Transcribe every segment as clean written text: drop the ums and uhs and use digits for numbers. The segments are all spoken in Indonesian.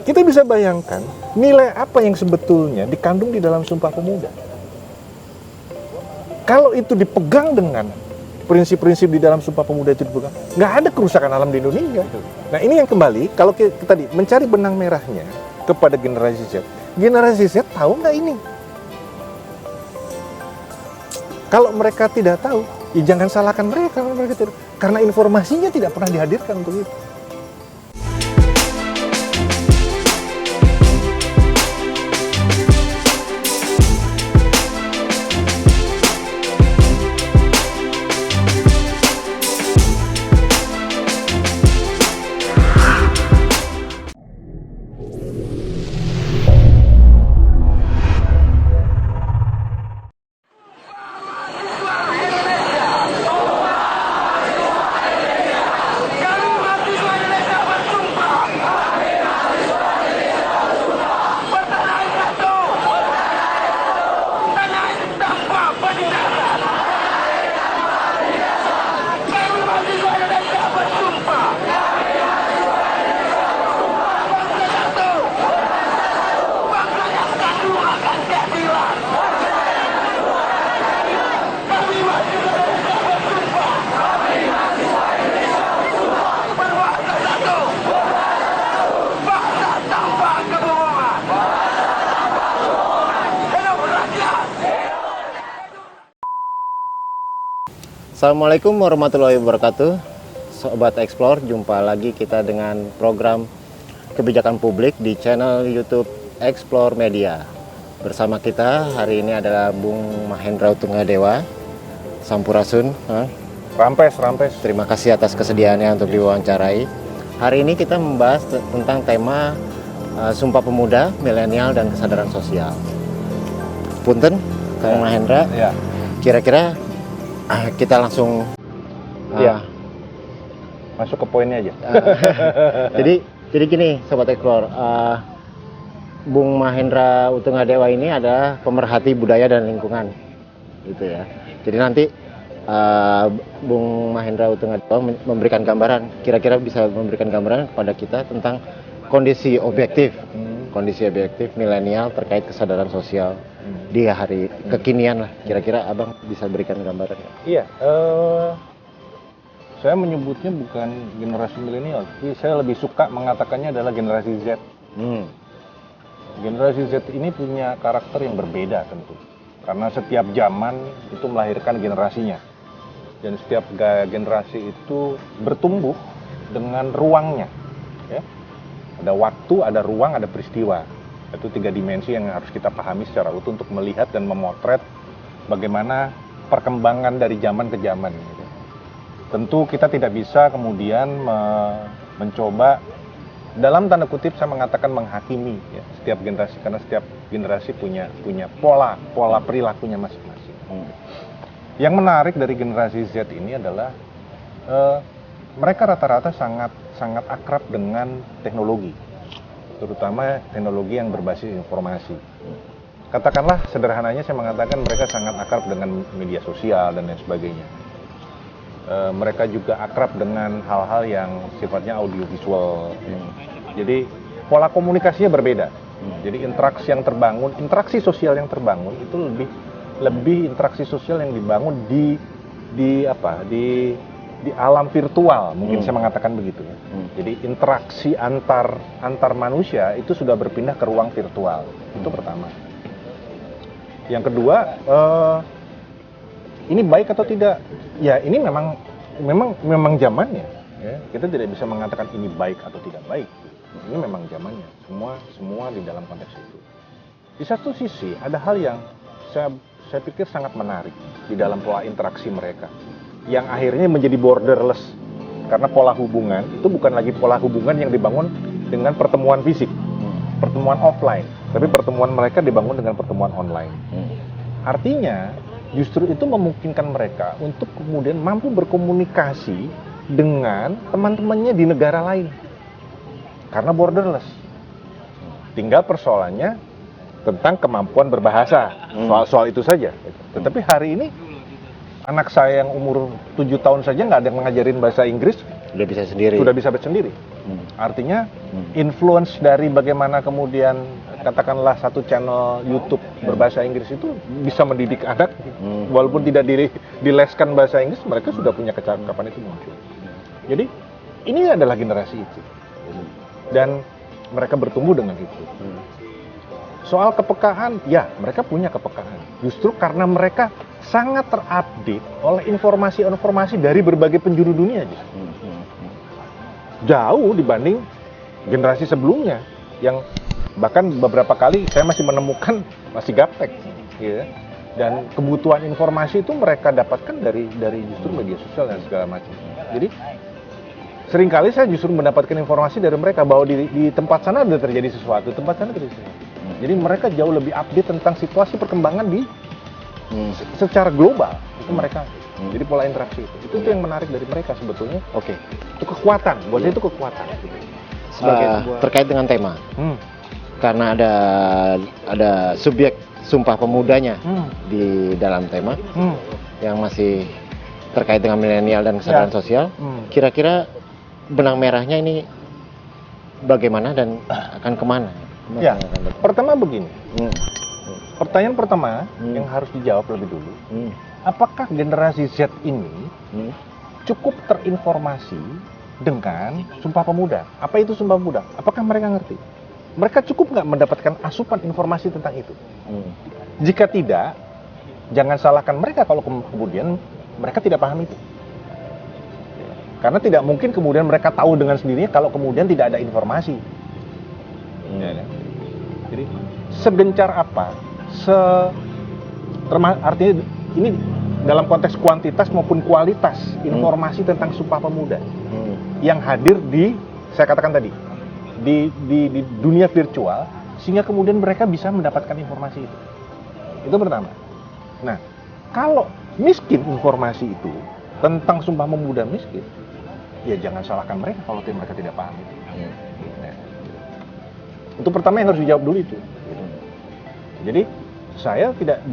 Kita bisa bayangkan nilai apa yang sebetulnya dikandung di dalam Sumpah Pemuda. Kalau itu dipegang dengan prinsip-prinsip di dalam Sumpah Pemuda itu dipegang, nggak ada kerusakan alam di Indonesia. Nah ini yang kembali, kalau kita tadi mencari benang merahnya kepada generasi Z. Generasi Z tahu nggak ini? Kalau mereka tidak tahu, ya jangan salahkan mereka kalau mereka tidak. Karena informasinya tidak pernah dihadirkan untuk itu. Assalamualaikum warahmatullahi wabarakatuh. Sobat Explore, jumpa lagi kita dengan program kebijakan publik di channel YouTube Explore Media. Bersama kita hari ini adalah Bung Mahendra Utungadewa Sampurasun. Rampes. Terima kasih atas kesediaannya untuk diwawancarai. Hari ini kita membahas tentang tema Sumpah Pemuda, Milenial dan Kesadaran Sosial. Punten, Kang Mahendra. Ya. Kira-kira kita langsung masuk ke poinnya aja. Jadi gini, Sobat Explore, Bung Mahendra Utungadewa ini adalah pemerhati budaya dan lingkungan, gitu ya. Jadi nanti Bung Mahendra Utungadewa memberikan gambaran, kira-kira bisa memberikan gambaran kepada kita tentang kondisi objektif milenial terkait kesadaran sosial di hari kekinian lah. Kira-kira Abang bisa berikan gambaran? Iya, saya menyebutnya bukan generasi milenial, tapi saya lebih suka mengatakannya adalah generasi Z. Generasi Z ini punya karakter yang berbeda tentu, karena setiap zaman itu melahirkan generasinya, dan setiap generasi itu bertumbuh dengan ruangnya. Ya. Ada waktu, ada ruang, ada peristiwa. Itu 3 dimensi yang harus kita pahami secara utuh untuk melihat dan memotret bagaimana perkembangan dari zaman ke zaman. Gitu. Tentu kita tidak bisa kemudian mencoba, dalam tanda kutip saya mengatakan menghakimi ya, setiap generasi, karena setiap generasi punya pola perilakunya masing-masing. Yang menarik dari generasi Z ini adalah mereka rata-rata sangat akrab dengan teknologi, terutama teknologi yang berbasis informasi. Katakanlah sederhananya saya mengatakan mereka sangat akrab dengan media sosial dan lain sebagainya. Mereka juga akrab dengan hal-hal yang sifatnya audiovisual. Jadi pola komunikasinya berbeda. Jadi interaksi sosial yang terbangun itu lebih interaksi sosial yang dibangun di alam virtual, mungkin saya mengatakan begitu ya. Jadi interaksi antar manusia itu sudah berpindah ke ruang virtual. Itu pertama. Yang kedua, ini baik atau tidak? Ya, ini memang zamannya. Ya. Kita tidak bisa mengatakan ini baik atau tidak baik. Ini memang zamannya. Semua di dalam konteks itu. Di satu sisi ada hal yang saya pikir sangat menarik di dalam pola interaksi mereka, yang akhirnya menjadi borderless, karena pola hubungan itu bukan lagi pola hubungan yang dibangun dengan pertemuan fisik, pertemuan offline, tapi pertemuan mereka dibangun dengan pertemuan online. Artinya justru itu memungkinkan mereka untuk kemudian mampu berkomunikasi dengan teman-temannya di negara lain, karena borderless. Tinggal persoalannya tentang kemampuan berbahasa, soal itu saja. Tetapi hari ini anak saya yang umur 7 tahun saja nggak ada yang mengajarin bahasa Inggris, Udah bisa sendiri. Sudah bisa sendiri. Artinya influence dari bagaimana kemudian katakanlah satu channel YouTube berbahasa Inggris itu bisa mendidik anak, walaupun tidak dileskan bahasa Inggris, mereka sudah punya kecakapan itu muncul. Jadi ini adalah generasi itu, dan mereka bertumbuh dengan itu. Soal kepekaan, ya mereka punya kepekaan. Justru karena mereka sangat terupdate oleh informasi-informasi dari berbagai penjuru dunia, jauh dibanding generasi sebelumnya yang bahkan beberapa kali saya masih menemukan masih gaptek, ya. Dan kebutuhan informasi itu mereka dapatkan dari justru media sosial dan segala macam. Jadi seringkali saya justru mendapatkan informasi dari mereka bahwa di tempat sana ada terjadi sesuatu, tempat sana terjadi sesuatu. Jadi mereka jauh lebih update tentang situasi perkembangan di secara global. Itu mereka. Jadi pola interaksi itu yang menarik dari mereka sebetulnya. Oke. Itu kekuatan. Buat saya itu kekuatan. Sebagai terkait dengan tema. Karena ada subjek Sumpah Pemudanya di dalam tema yang masih terkait dengan milenial dan kesadaran sosial. Kira-kira benang merahnya ini bagaimana dan akan kemana? Ya, pertama begini. Pertanyaan pertama yang harus dijawab lebih dulu. Apakah generasi Z ini cukup terinformasi dengan Sumpah Pemuda? Apa itu Sumpah Pemuda? Apakah mereka ngerti? Mereka cukup nggak mendapatkan asupan informasi tentang itu? Jika tidak, jangan salahkan mereka kalau kemudian mereka tidak paham itu. Karena tidak mungkin kemudian mereka tahu dengan sendirinya kalau kemudian tidak ada informasi. Jadi segencar apa? Artinya ini dalam konteks kuantitas maupun kualitas informasi tentang Sumpah Pemuda yang hadir di, saya katakan tadi, di dunia virtual, sehingga kemudian mereka bisa mendapatkan informasi itu. Itu pertama. Nah, kalau miskin informasi itu tentang Sumpah Pemuda miskin, ya jangan salahkan mereka kalau mereka tidak paham itu. Itu pertama yang harus dijawab dulu itu. Jadi saya tidak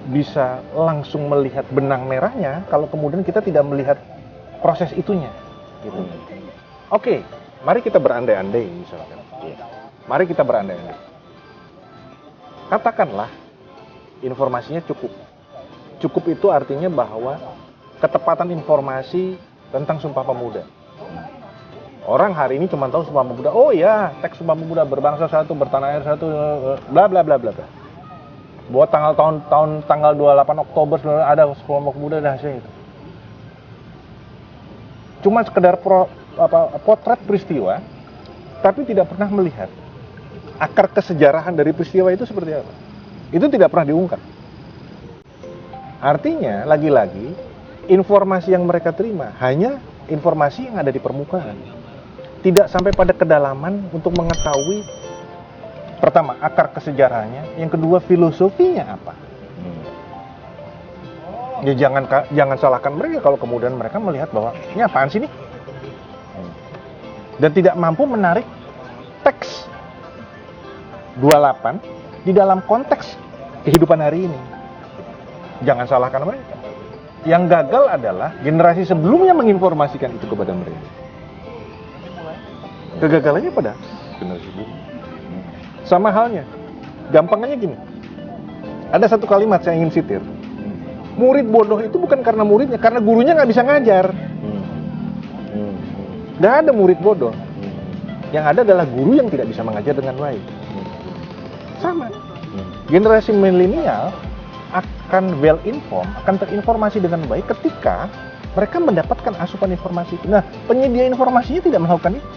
bisa langsung melihat benang merahnya kalau kemudian kita tidak melihat proses itunya. Gitu. Oke, mari kita berandai-andai misalkan. Mari kita berandai-andai. Katakanlah informasinya cukup. Cukup itu artinya bahwa ketepatan informasi tentang Sumpah Pemuda. Orang hari ini cuma tahu Sumpah Pemuda. Oh ya, teks Sumpah Pemuda, berbangsa satu, bertanah air satu, bla bla bla bla. Buat tanggal 28 Oktober ada Sumpah Pemuda dan hasilnya itu. Cuma sekedar potret peristiwa, tapi tidak pernah melihat akar kesejarahan dari peristiwa itu seperti apa. Itu tidak pernah diungkap. Artinya, lagi-lagi informasi yang mereka terima hanya informasi yang ada di permukaan. Tidak sampai pada kedalaman untuk mengetahui pertama akar kesejarahannya, yang kedua filosofinya apa. Ya jangan salahkan mereka kalau kemudian mereka melihat bahwa ini apaan sih nih? Dan tidak mampu menarik teks 28 di dalam konteks kehidupan hari ini. Jangan salahkan mereka. Yang gagal adalah generasi sebelumnya menginformasikan itu kepada mereka. Kegagalannya pada generasi sebelumnya. Sama halnya, gampangnya gini. Ada satu kalimat saya ingin sitir. Murid bodoh itu bukan karena muridnya, karena gurunya nggak bisa ngajar. Nggak ada murid bodoh. Yang ada adalah guru yang tidak bisa mengajar dengan baik. Sama. Generasi milenial akan well informed, akan terinformasi dengan baik ketika mereka mendapatkan asupan informasi. Nah, penyedia informasinya tidak melakukan itu.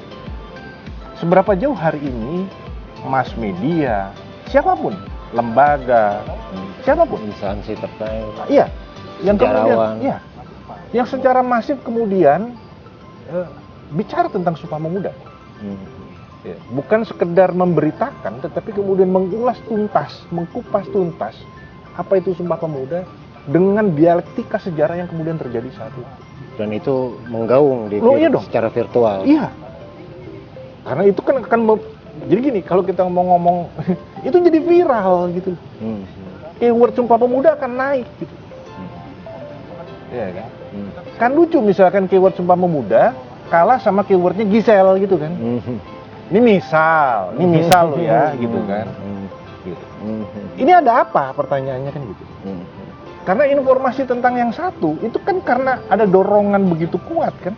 Seberapa jauh hari ini mass media, siapapun, lembaga, siapapun, instansi terkait, iya, yang kemudian, iya, yang secara masif kemudian bicara tentang Sumpah Pemuda. Ya, bukan sekedar memberitakan, tetapi kemudian mengulas tuntas, mengkupas tuntas apa itu Sumpah Pemuda dengan dialektika sejarah yang kemudian terjadi saat itu. Dan itu menggaung di secara virtual. Iya. Karena itu kan akan jadi gini, kalau kita ngomong itu jadi viral gitu. Keyword Sumpah Pemuda akan naik gitu. Iya kan? Kan lucu misalkan keyword Sumpah Pemuda kalah sama keywordnya Giselle gitu kan. Ini misal lo ya gitu kan. Gitu. Ini ada apa pertanyaannya kan gitu. Karena informasi tentang yang satu itu kan karena ada dorongan begitu kuat kan.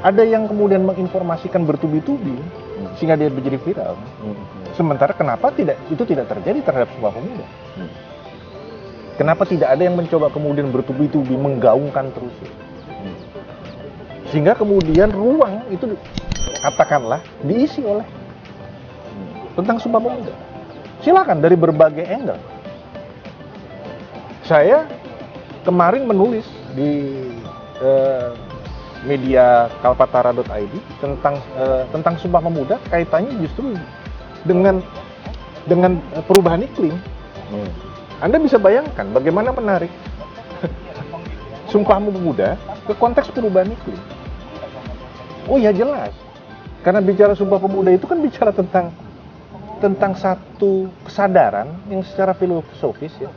Ada yang kemudian menginformasikan bertubi-tubi sehingga dia menjadi viral. Sementara kenapa itu tidak terjadi terhadap Sumpah Pemuda? Kenapa tidak ada yang mencoba kemudian bertubi-tubi menggaungkan terus? Sehingga kemudian ruang itu katakanlah diisi oleh tentang Sumpah Pemuda. Silakan dari berbagai angle. Saya kemarin menulis di media kalpatara.id tentang Sumpah Pemuda, kaitannya justru dengan perubahan iklim. Anda bisa bayangkan bagaimana menarik Sumpah Pemuda ke konteks perubahan iklim. Oh ya jelas, karena bicara Sumpah Pemuda itu kan bicara tentang satu kesadaran yang secara filosofis ya.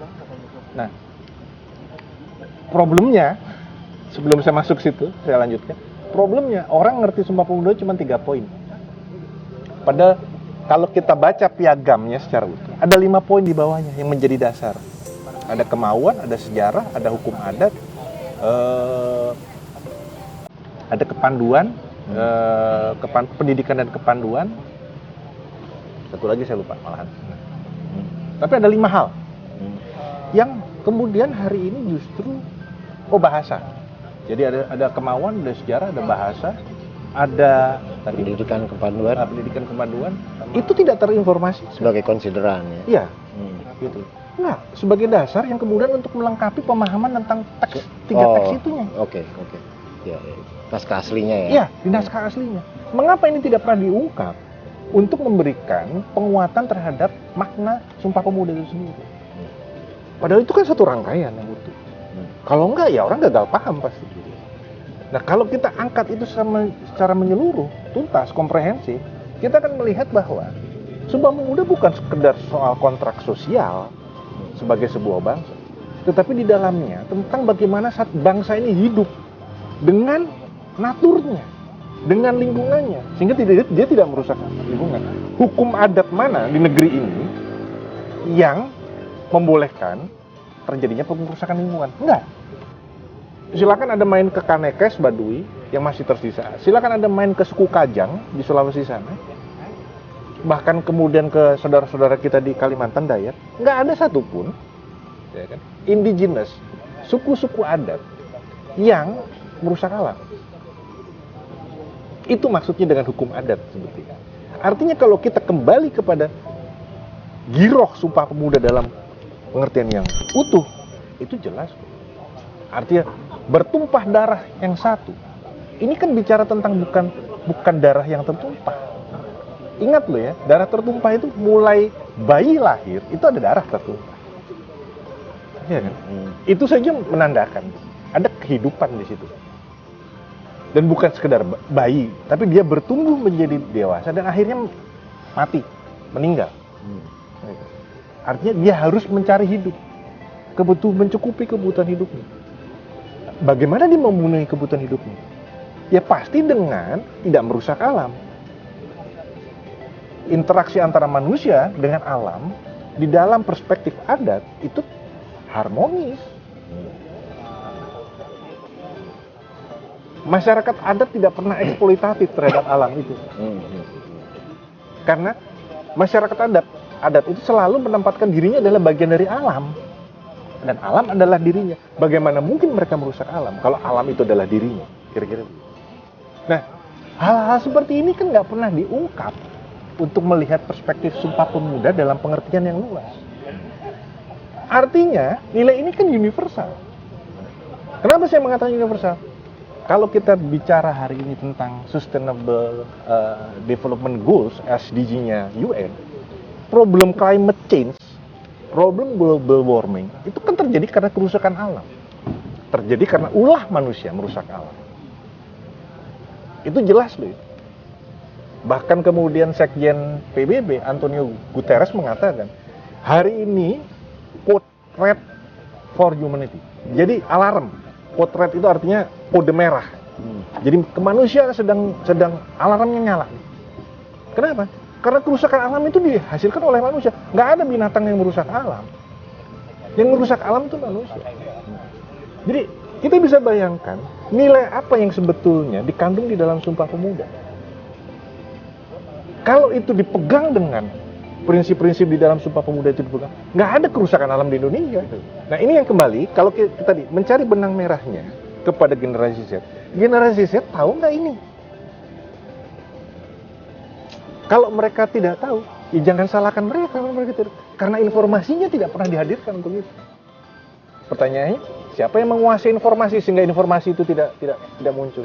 Nah, problemnya, sebelum saya masuk situ, saya lanjutkan. Problemnya, orang ngerti Sumpah Pemuda cuma 3 poin. Padahal kalau kita baca piagamnya secara utuh, ada 5 poin di bawahnya yang menjadi dasar. Ada kemauan, ada sejarah, ada hukum adat, ada kepanduan, pendidikan dan kepanduan. Satu lagi saya lupa malahan. Tapi ada 5 hal yang kemudian hari ini justru bahasa. Jadi ada kemauan, ada sejarah, ada bahasa, ada pendidikan kepanduan. Pendidikan kepanduan itu tidak terinformasi Sebagai konsideran ya. Iya. Gitu. Nah, sebagai dasar yang kemudian untuk melengkapi pemahaman tentang teks, 3 teks itunya. Oke. Ya. Naskah aslinya ya. Iya, di naskah aslinya. Mengapa ini tidak pernah diungkap untuk memberikan penguatan terhadap makna Sumpah Pemuda itu sendiri? Padahal itu kan satu rangkaian yang utuh. Kalau enggak ya orang gagal paham pasti. Nah, kalau kita angkat itu secara menyeluruh, tuntas, komprehensif, kita akan melihat bahwa Sumpah Pemuda bukan sekedar soal kontrak sosial sebagai sebuah bangsa, tetapi di dalamnya tentang bagaimana saat bangsa ini hidup dengan naturnya, dengan lingkungannya, sehingga dia tidak merusak lingkungan. Hukum adat mana di negeri ini yang membolehkan terjadinya perusakan lingkungan? Enggak. Silakan Anda main ke Kanekes, Baduy yang masih tersisa. Silakan Anda main ke suku Kajang di Sulawesi sana. Bahkan kemudian ke saudara-saudara kita di Kalimantan Dayak, nggak ada satupun ya kan, indigenous, suku-suku adat yang merusak alam. Itu maksudnya dengan hukum adat sebetulnya. Artinya kalau kita kembali kepada giroh Sumpah Pemuda dalam pengertian yang utuh, itu jelas. Artinya bertumpah darah yang satu. Ini kan bicara tentang bukan darah yang tertumpah. Ingat loh ya, darah tertumpah itu mulai bayi lahir itu ada darah tertumpah. Ya kan? Itu saja menandakan ada kehidupan di situ. Dan bukan sekedar bayi, tapi dia bertumbuh menjadi dewasa dan akhirnya mati, meninggal. Artinya dia harus mencari hidup, mencukupi kebutuhan hidupnya. Bagaimana dia memenuhi kebutuhan hidupnya? Ya pasti dengan tidak merusak alam. Interaksi antara manusia dengan alam di dalam perspektif adat itu harmonis. Masyarakat adat tidak pernah eksploitatif terhadap alam itu. Karena masyarakat adat itu selalu menempatkan dirinya adalah bagian dari alam. Dan alam adalah dirinya. Bagaimana mungkin mereka merusak alam kalau alam itu adalah dirinya? Kira-kira. Nah, hal-hal seperti ini kan nggak pernah diungkap untuk melihat perspektif Sumpah Pemuda dalam pengertian yang luas. Artinya, nilai ini kan universal. Kenapa saya mengatakan universal? Kalau kita bicara hari ini tentang Sustainable Development Goals, SDG-nya UN, problem climate change, problem global warming, itu kan terjadi karena kerusakan alam. Terjadi karena ulah manusia merusak alam. Itu jelas loh. Bahkan kemudian Sekjen PBB, Antonio Guterres mengatakan, hari ini code red for humanity. Jadi alarm. Code red itu artinya kode merah Jadi kemanusiaan sedang alarmnya nyala. Kenapa? Karena kerusakan alam itu dihasilkan oleh manusia. Nggak ada binatang yang merusak alam. Yang merusak alam itu manusia. Jadi kita bisa bayangkan nilai apa yang sebetulnya dikandung di dalam Sumpah Pemuda. Kalau itu dipegang dengan prinsip-prinsip di dalam Sumpah Pemuda itu dipegang, nggak ada kerusakan alam di Indonesia. Nah ini yang kembali, kalau kita tadi mencari benang merahnya kepada generasi Z. Generasi Z tahu nggak ini? Kalau mereka tidak tahu, ya jangan salahkan mereka kalau mereka tidak. Karena informasinya tidak pernah dihadirkan untuk itu. Pertanyaannya, siapa yang menguasai informasi sehingga informasi itu tidak muncul?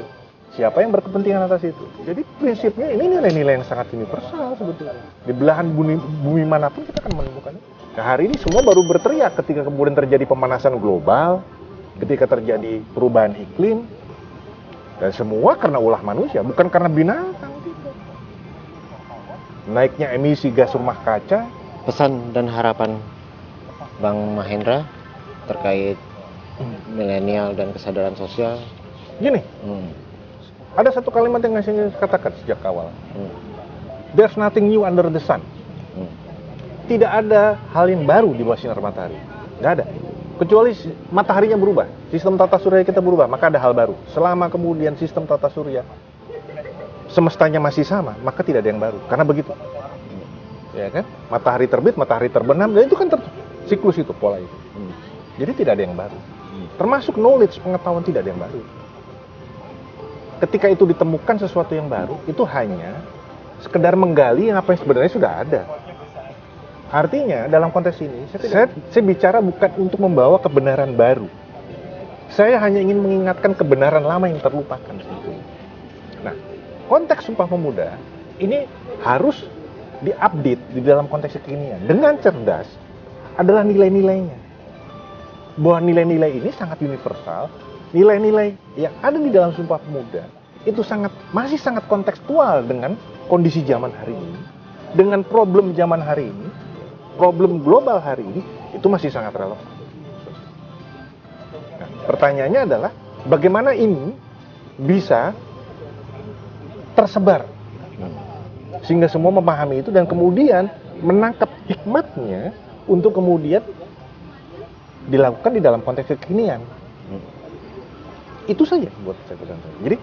Siapa yang berkepentingan atas itu? Jadi prinsipnya ini nilai-nilai yang sangat universal sebetulnya. Di belahan bumi manapun kita akan menemukan. Nah, hari ini semua baru berteriak ketika kemudian terjadi pemanasan global, ketika terjadi perubahan iklim, dan semua karena ulah manusia, bukan karena binatang. Naiknya emisi gas rumah kaca. Pesan dan harapan Bang Mahendra terkait milenial dan kesadaran sosial. Gini, ada satu kalimat yang saya katakan sejak awal. There's nothing new under the sun. Tidak ada hal yang baru di bawah sinar matahari. Nggak ada. Kecuali mataharinya berubah, sistem tata surya kita berubah, maka ada hal baru. Selama kemudian sistem tata surya semestanya masih sama, maka tidak ada yang baru. Karena begitu. Ya kan? Matahari terbit, matahari terbenam, dan itu kan siklus itu, pola itu. Jadi tidak ada yang baru. Termasuk knowledge, pengetahuan tidak ada yang baru. Ketika itu ditemukan sesuatu yang baru, itu hanya sekedar menggali apa yang sebenarnya sudah ada. Artinya, dalam konteks ini, saya bicara bukan untuk membawa kebenaran baru. Saya hanya ingin mengingatkan kebenaran lama yang terlupakan. Nah, konteks Sumpah Pemuda ini harus diupdate di dalam konteks kekinian dengan cerdas adalah nilai-nilainya. Bahwa nilai-nilai ini sangat universal, nilai-nilai yang ada di dalam Sumpah Pemuda itu masih sangat kontekstual dengan kondisi zaman hari ini, dengan problem zaman hari ini, problem global hari ini itu masih sangat relevan. Nah, pertanyaannya adalah bagaimana ini bisa tersebar sehingga semua memahami itu dan kemudian menangkap hikmatnya untuk kemudian dilakukan di dalam konteks kekinian. Itu saja buat saya pesan saya. Jadi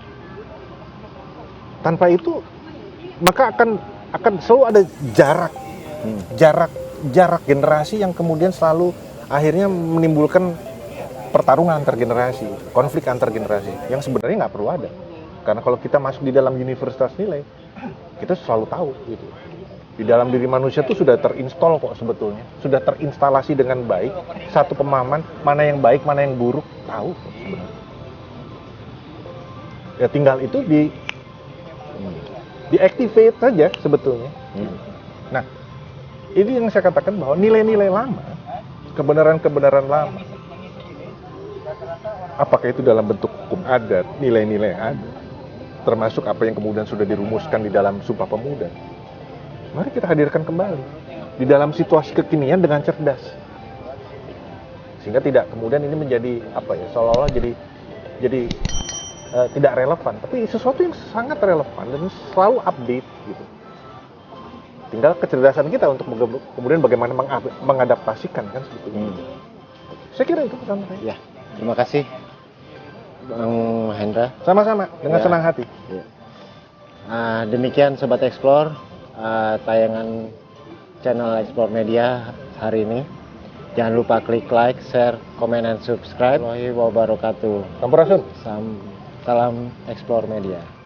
tanpa itu maka akan selalu ada jarak generasi yang kemudian selalu akhirnya menimbulkan pertarungan antar generasi, konflik antar generasi yang sebenarnya nggak perlu ada. Karena kalau kita masuk di dalam universitas nilai, kita selalu tahu gitu. Di dalam diri manusia itu sudah terinstall kok sebetulnya. Sudah terinstalasi dengan baik satu pemahaman mana yang baik, mana yang buruk, tahu kok sebenarnya. Ya tinggal itu diactivate saja sebetulnya. Nah, ini yang saya katakan bahwa nilai-nilai lama, kebenaran-kebenaran lama, apakah itu dalam bentuk hukum adat, nilai-nilai yang ada, termasuk apa yang kemudian sudah dirumuskan di dalam Sumpah Pemuda, mari kita hadirkan kembali di dalam situasi kekinian dengan cerdas, sehingga tidak kemudian ini menjadi seolah-olah jadi tidak relevan, tapi sesuatu yang sangat relevan dan selalu update gitu. Tinggal kecerdasan kita untuk kemudian bagaimana mengadaptasikan kan sebetulnya. Saya kira itu pesan saya. Ya, terima kasih Bang Hendra. Sama-sama, dengan senang hati. Ya. Demikian Sobat Explore, tayangan channel Explore Media hari ini. Jangan lupa klik like, share, komen, dan subscribe. Warahmatullahi wabarakatuh. Sampurasun. Salam Explore Media.